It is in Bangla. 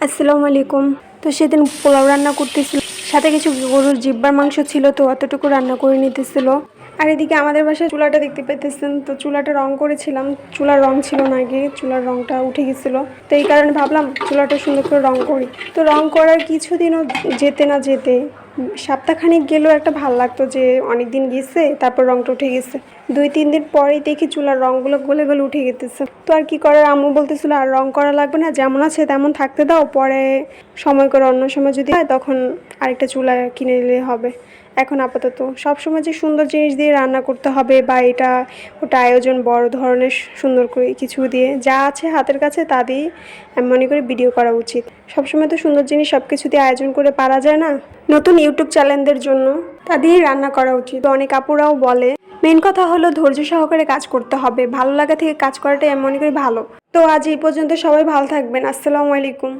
আসসালামু আলাইকুম। তো সেদিন পোলাও রান্না করতেছিল, সাথে কিছু গরুর জিব্বার মাংস ছিল, তো অতটুকু রান্না করে নিতেছিল। আর এদিকে আমাদের বাসায় চুলাটা দেখতে পাইতেছেন, তো চুলাটা রং করেছিলাম, চুলার রং ছিল না, আগে চুলার রংটা উঠে গেছিলো। তো এই কারণে ভাবলাম চুলাটা সুন্দর করে রং করি। তো রং করার কিছুদিনও যেতে না যেতে সপ্তাহখানিক গেলেও একটা ভাল লাগতো যে অনেক দিন গেছে, তারপর রংটা উঠে গেছে। 2-3 দিন পরেই দেখি চুলার রঙগুলো গলে গলে উঠে গেতেছে। তো আর কি করার, আম্মু বলতেছিল আর রং করা লাগবে না, যেমন আছে তেমন থাকতে দাও, পরে সময় করে অন্য সময় যদি হয় তখন আরেকটা চুলা কিনে নিলে হবে। এখন আপাতত সবসময় যে সুন্দর জিনিস দিয়ে রান্না করতে হবে বা এটা ওটা আয়োজন বড় ধরনের সুন্দর করে কিছু দিয়ে, যা আছে হাতের কাছে তা দিয়েই আমি মনে করি ভিডিও করা উচিত। সবসময় তো সুন্দর জিনিস সব কিছু দিয়ে আয়োজন করে পারা যায় না। নতুন ইউটিউব চ্যানেলদের জন্য তা দিয়েই রান্না করা উচিত। অনেক আপুরাও বলে, মেন কথা হলো ধৈর্য সহকারে কাজ করতে হবে, ভালো লাগা থেকে কাজ করাটাই আমি মনে করি ভালো। তো আজ এই পর্যন্ত, সবাই ভালো থাকবেন। আসসালামু আলাইকুম।